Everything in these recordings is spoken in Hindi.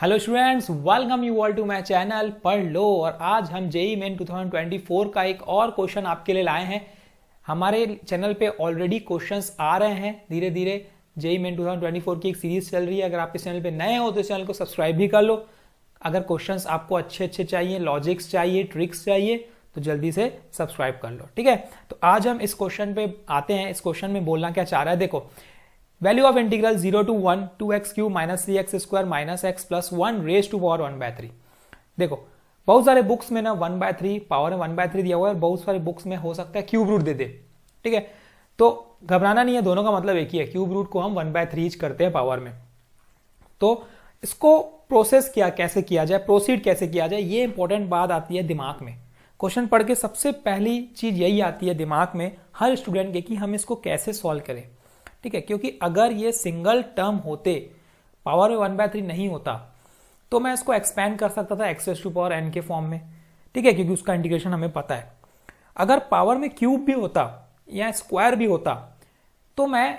Hello students, welcome you all to my channel पढ़ लो। और आज हम जेईई मेन 2024 का एक और क्वेश्चन आपके लिए लाए हैं। हमारे चैनल पे ऑलरेडी क्वेश्चंस आ रहे हैं धीरे धीरे। जेईई मेन 2024 की एक सीरीज चल रही है। अगर आप इस चैनल पे नए हो तो इस चैनल को सब्सक्राइब भी कर लो। अगर क्वेश्चंस आपको अच्छे अच्छे चाहिए, लॉजिक्स चाहिए, ट्रिक्स चाहिए तो जल्दी से सब्सक्राइब कर लो, ठीक है। तो आज हम इस क्वेश्चन पे आते हैं। इस क्वेश्चन में बोलना क्या चाह रहा है, देखो। Value of integral 0 to 1 2x cube minus 3x square minus x plus 1 raise to power 1/3। देखो, बहुत सारे बुक्स में ना 1/3 पावर में 1/3 दिया हुआ है और बहुत सारे बुक्स में हो सकता है क्यूब रूट दे दे, ठीक है। तो घबराना नहीं है, दोनों का मतलब एक ही है। क्यूब रूट को हम 1/3 करते हैं पावर में। तो इसको प्रोसेस कैसे किया जाए, प्रोसीड कैसे किया जाए, ये इंपॉर्टेंट बात आती है दिमाग में। क्वेश्चन पढ़ के सबसे पहली चीज यही आती है दिमाग में हर स्टूडेंट के कि हम इसको कैसे सॉल्व करें, ठीक है। क्योंकि अगर ये सिंगल टर्म होते, पावर में 1/3 नहीं होता, तो मैं इसको एक्सपैंड कर सकता था x टू पावर n के फॉर्म में, ठीक है, क्योंकि उसका इंटीग्रेशन हमें पता है। अगर पावर में क्यूब भी होता या स्क्वायर भी होता तो मैं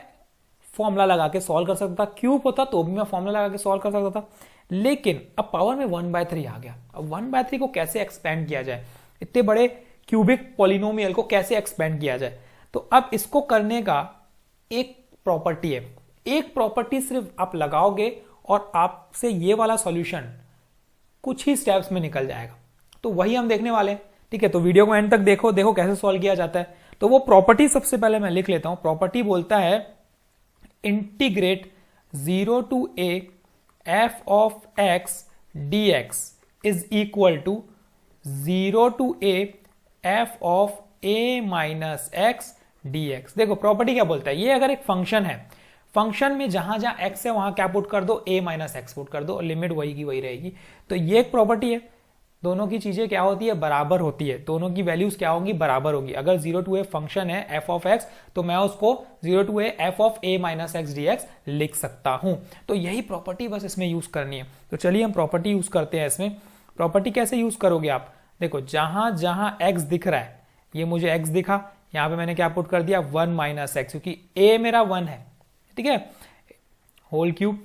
फॉर्मूला लगा के सॉल्व कर सकता था। क्यूब होता तो भी मैं फॉर्मूला लगा के सॉल्व कर सकता था। लेकिन अब पावर में 1/3 आ गया। अब 1/3 को कैसे एक्सपैंड किया जाए, इतने बड़े क्यूबिक पॉलिनोमियल को कैसे एक्सपैंड किया जाए। तो अब इसको करने का एक प्रॉपर्टी है। एक प्रॉपर्टी सिर्फ आप लगाओगे और आपसे ये वाला सॉल्यूशन कुछ ही स्टेप्स में निकल जाएगा। तो वही हम देखने वाले हैं, ठीक है। तो वीडियो को एंड तक देखो, देखो कैसे सॉल्व किया जाता है। तो वो प्रॉपर्टी सबसे पहले मैं लिख लेता हूं। प्रॉपर्टी बोलता है integrate 0 to a f of x dx is equal to 0 to a f of a minus x dx। देखो प्रॉपर्टी क्या बोलता है, ये अगर एक फंक्शन है, फंक्शन में जहां जहां x है वहां क्या पुट कर दो, a माइनस एक्स पुट कर दो, लिमिट वही की वही रहेगी। तो ये एक प्रॉपर्टी है। दोनों की चीजें क्या होती है, बराबर होती है। दोनों की वैल्यूज क्या होंगी, बराबर होगी। अगर 0 to a फंक्शन है f ऑफ x तो मैं उसको 0 to a f of a minus x dx लिख सकता हूं। तो यही प्रॉपर्टी बस इसमें यूज करनी है। तो चलिए हम प्रॉपर्टी यूज करते हैं इसमें। प्रॉपर्टी कैसे यूज करोगे आप, देखो जहां जहां x दिख रहा है, ये मुझे x दिखा, यहां पे मैंने क्या पुट कर दिया 1 माइनस एक्स, क्योंकि a मेरा 1 है, ठीक है। Whole cube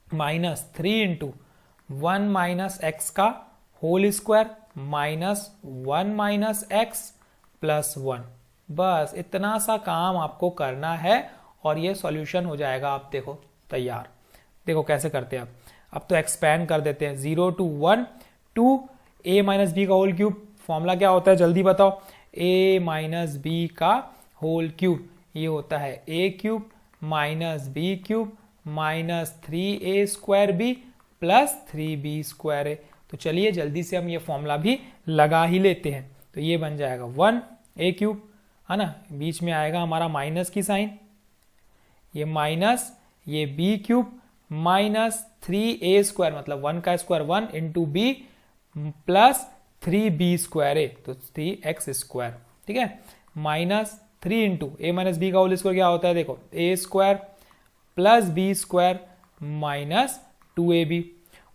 minus 3 into 1 minus X का whole square minus 1 minus X plus 1। बस इतना सा काम आपको करना है और ये सॉल्यूशन हो जाएगा। आप देखो तैयार। देखो कैसे करते हैं अब तो एक्सपैंड कर देते हैं। 0 to 1 to a minus B का होल क्यूब। फॉर्मूला क्या होता है जल्दी बताओ, a माइनस बी का होल क्यूब, ये होता है a cube minus B cube minus 3a square B plus 3b square है। तो चलिए जल्दी से हम ये फॉर्मूला भी लगा ही लेते हैं। तो ये बन जाएगा 1a क्यूब, है ना, बीच में आएगा हमारा माइनस की साइन, ये माइनस ये b cube minus 3a square, मतलब 1 का square 1 into B plus 3b square है, तो 3x स्क्वायर, ठीक है, minus 3 into a minus B का होल स्क्वायर क्या होता है, देखो a square plus b square minus 2ab।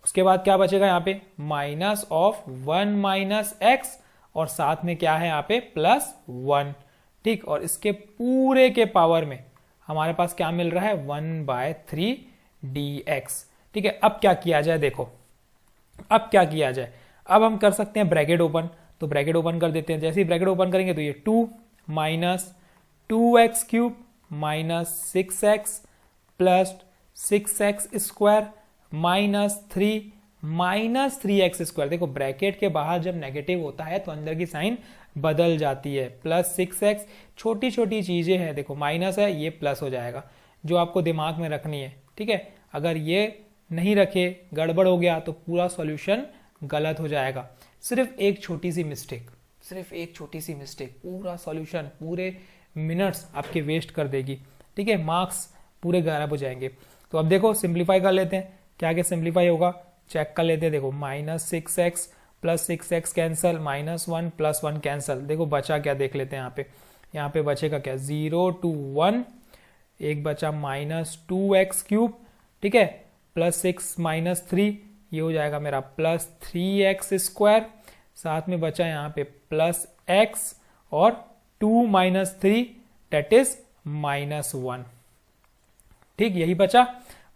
उसके बाद क्या बचेगा यहाँ पे, माइनस ऑफ 1 माइनस एक्स और साथ में क्या है यहाँ पे प्लस 1, ठीक। और इसके पूरे के पावर में हमारे पास क्या मिल रहा है 1/3 dx, ठीक है। अब क्या किया जाए, देखो अब क्या किया जाए। अब हम कर सकते हैं ब्रैकेट ओपन। तो ब्रैकेट ओपन कर देते हैं। जैसे ही ब्रैकेट ओपन करेंगे तो ये 2 minus 2x cube minus 6x plus 6x square minus 3x square. देखो ब्रैकेट के बाहर जब नेगेटिव होता है तो अंदर की साइन बदल जाती है। प्लस 6x, छोटी छोटी चीजें हैं, देखो माइनस है ये प्लस हो जाएगा, जो आपको दिमाग में रखनी है, ठीक है। अगर ये नहीं रखे, गड़बड़ हो गया तो पूरा सॉल्यूशन गलत हो जाएगा। सिर्फ एक छोटी सी मिस्टेक, सिर्फ एक छोटी सी मिस्टेक पूरा सॉल्यूशन, पूरे मिनट्स आपके वेस्ट कर देगी, ठीक है। मार्क्स पूरे गायब हो जाएंगे। तो अब देखो सिंप्लीफाई कर लेते हैं। क्या क्या सिंप्लीफाई होगा चेक कर लेते हैं। देखो minus 6x plus 6x cancel, minus 1 plus 1 cancel. देखो बचा क्या देख लेते हैं। यहाँ पे बचेगा क्या 0 to 1, एक बचा माइनस 2x क्यूब, ठीक है, प्लस 6 माइनस 3, ये हो जाएगा मेरा प्लस 3x स्क्वायर। साथ में बचा यहाँ पे प्लस x और 2 माइनस 3 डेट इज माइनस 1, ठीक। यही बचा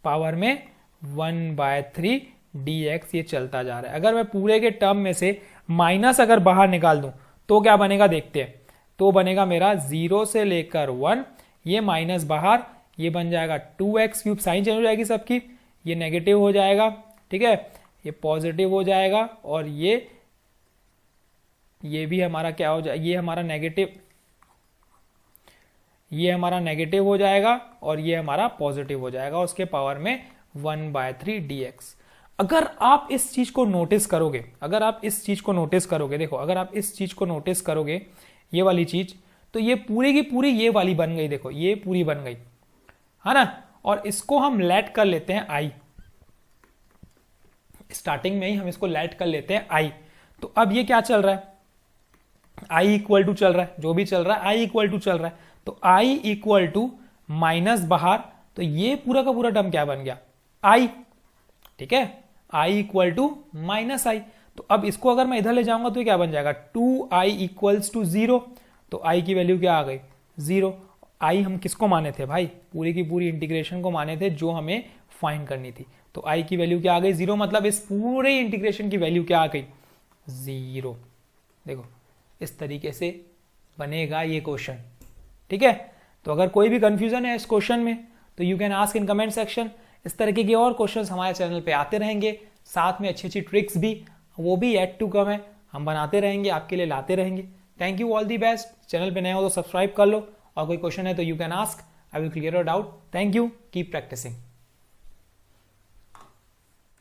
पावर में 1/3 dx ये चलता जा रहा है। अगर मैं पूरे के टर्म में से माइनस अगर बाहर निकाल दूं तो क्या बनेगा देखते हैं। तो बनेगा मेरा 0 से लेकर 1, ये माइनस बाहर, ये बन जाएगा 2x3, साइन चेंज हो जाएगी सबकी, ये नेगेटिव हो जाएगा, ठीक है, ये पॉजिटिव हो जाएगा, और ये भी हमारा क्या हो जाएगा, ये हमारा नेगेटिव हो जाएगा, और ये हमारा पॉजिटिव हो जाएगा, उसके पावर में 1/3 dx। अगर आप इस चीज को नोटिस करोगे, देखो अगर आप इस चीज को नोटिस करोगे, ये वाली चीज, तो ये पूरी की पूरी ये वाली बन गई, देखो ये पूरी बन गई है ना। और इसको हम लेट कर लेते हैं i, स्टार्टिंग में ही हम इसको लेट कर लेते हैं i। तो अब ये क्या चल रहा है, i इक्वल टू चल रहा है, जो भी चल रहा है i इक्वल टू चल रहा है, तो i इक्वल टू माइनस बाहर, तो ये पूरा का पूरा टर्म क्या बन गया i, ठीक है, i equal to minus i। तो अब इसको अगर मैं इधर ले जाऊंगा तो ये क्या बन जाएगा 2i इक्वल्स टू 0, तो i की वैल्यू क्या आ गई 0। i हम किसको माने थे भाई, पूरी की पूरी इंटीग्रेशन को माने थे जो हमें फाइंड करनी थी, तो i की वैल्यू क्या आ गई 0, मतलब इस पूरे इंटीग्रेशन की वैल्यू क्या आ गई 0। देखो इस तरीके से बनेगा ये क्वेश्चन, ठीक है। तो अगर कोई भी कंफ्यूजन है इस क्वेश्चन में तो you can ask in comment section. इस तरीके के और क्वेश्चंस हमारे चैनल पे आते रहेंगे, साथ में अच्छी अच्छी ट्रिक्स भी, वो भी येट टू कम है, हम बनाते रहेंगे, आपके लिए लाते रहेंगे। Thank you, all the best. Channel पे नए हो तो सब्सक्राइब कर लो, और कोई क्वेश्चन है तो you can ask, I will clear your doubt. Thank you, keep practising.